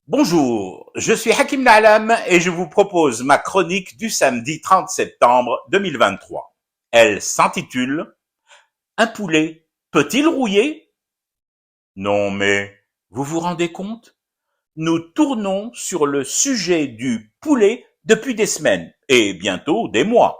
Bonjour, je suis Hakim Na'alam et je vous propose ma chronique du samedi 30 septembre 2023. Elle s'intitule « Un poulet peut-il rouiller ?» Non mais, vous vous rendez compte? Nous tournons sur le sujet du poulet depuis des semaines et bientôt des mois.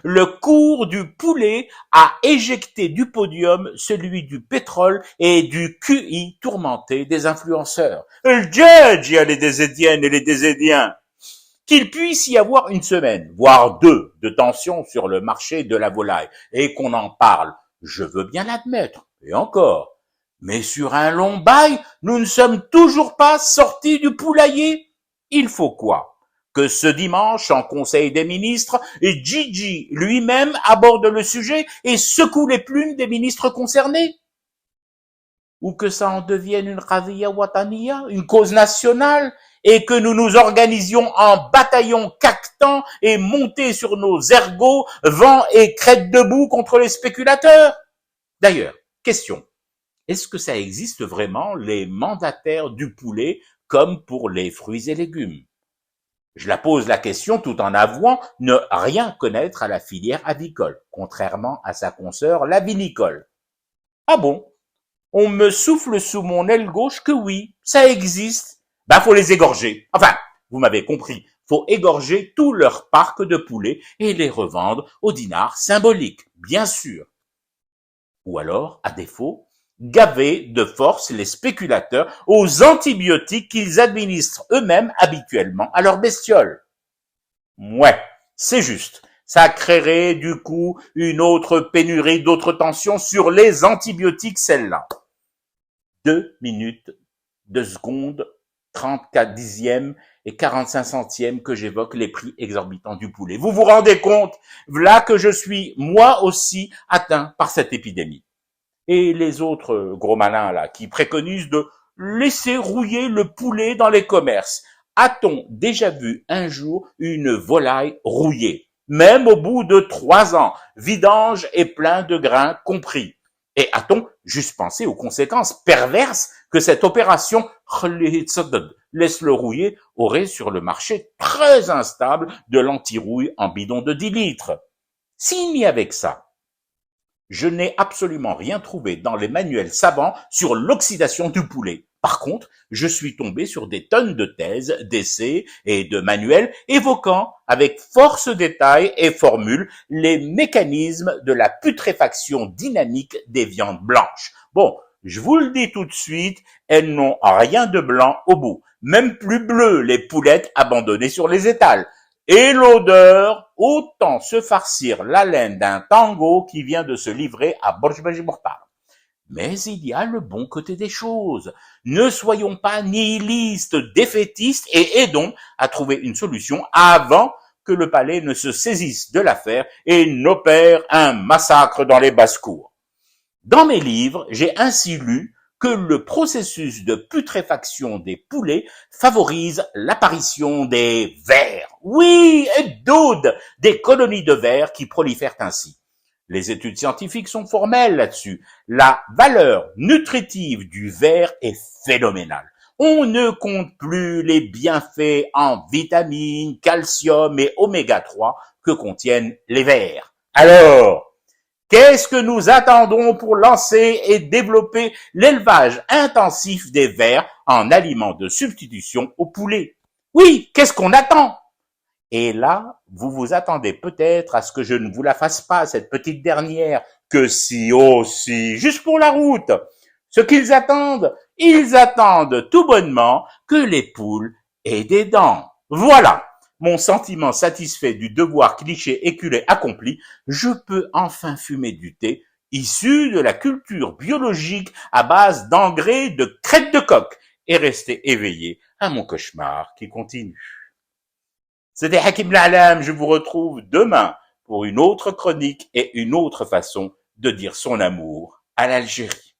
Le cours du poulet a éjecté du podium celui du pétrole et du QI tourmenté des influenceurs. Le judge y a les Désédiennes et les Désédiens. Qu'il puisse y avoir une semaine, voire deux, de tension sur le marché de la volaille et qu'on en parle, je veux bien l'admettre, et encore. Mais sur un long bail, nous ne sommes toujours pas sortis du poulailler. Il faut quoi? Que ce dimanche, en Conseil des ministres, Gigi lui-même aborde le sujet et secoue les plumes des ministres concernés? Ou que ça en devienne une Qadiyya Wataniya, une cause nationale, et que nous nous organisions en bataillon cactant et montés sur nos ergots, vent et crête debout contre les spéculateurs? D'ailleurs, question. Est-ce que ça existe vraiment les mandataires du poulet comme pour les fruits et légumes? Je la pose la question tout en avouant ne rien connaître à la filière avicole, contrairement à sa consoeur la vinicole. Ah bon? On me souffle sous mon aile gauche que oui, ça existe. Faut les égorger. Enfin, vous m'avez compris, faut égorger tout leur parc de poulets et les revendre au dinar symbolique, bien sûr. Ou alors, à défaut, gaver de force les spéculateurs aux antibiotiques qu'ils administrent eux-mêmes habituellement à leurs bestioles. Ouais, c'est juste. Ça créerait du coup une autre pénurie, d'autres tensions sur les antibiotiques, celle-là. 2 minutes, 2 secondes, 34 dixièmes et 45 centièmes que j'évoque les prix exorbitants du poulet. Vous vous rendez compte? Voilà que je suis moi aussi atteint par cette épidémie. Et les autres gros malins là qui préconisent de laisser rouiller le poulet dans les commerces. A-t-on déjà vu un jour une volaille rouillée? Même au bout de 3 ans, vidange et plein de grains compris. Et a-t-on juste pensé aux conséquences perverses que cette opération laisse le rouiller aurait sur le marché très instable de l'anti-rouille en bidon de 10 litres? S'il n'y avait que ça, je n'ai absolument rien trouvé dans les manuels savants sur l'oxydation du poulet. Par contre, je suis tombé sur des tonnes de thèses, d'essais et de manuels évoquant avec force détails et formules les mécanismes de la putréfaction dynamique des viandes blanches. Bon, je vous le dis tout de suite, elles n'ont rien de blanc au bout. Même plus bleu les poulettes abandonnées sur les étals. Et l'odeur, autant se farcir la laine d'un tango qui vient de se livrer à Borj-Borj-Bortar. Mais il y a le bon côté des choses. Ne soyons pas nihilistes, défaitistes et aidons à trouver une solution avant que le palais ne se saisisse de l'affaire et n'opère un massacre dans les basses-cours. Dans mes livres, j'ai ainsi lu que le processus de putréfaction des poulets favorise l'apparition des vers. Oui, et d'autres, des colonies de vers qui prolifèrent ainsi. Les études scientifiques sont formelles là-dessus. La valeur nutritive du ver est phénoménale. On ne compte plus les bienfaits en vitamines, calcium et oméga 3 que contiennent les vers. Alors, qu'est-ce que nous attendons pour lancer et développer l'élevage intensif des vers en aliments de substitution au poulet? Oui, qu'est-ce qu'on attend? Et là, vous vous attendez peut-être à ce que je ne vous la fasse pas, cette petite dernière, que si, oh si, juste pour la route. Ce qu'ils attendent, ils attendent tout bonnement que les poules aient des dents. Voilà. Mon sentiment satisfait du devoir cliché éculé accompli, je peux enfin fumer du thé issu de la culture biologique à base d'engrais de crête de coq et rester éveillé à mon cauchemar qui continue. C'était Hakim Na'alam, je vous retrouve demain pour une autre chronique et une autre façon de dire son amour à l'Algérie.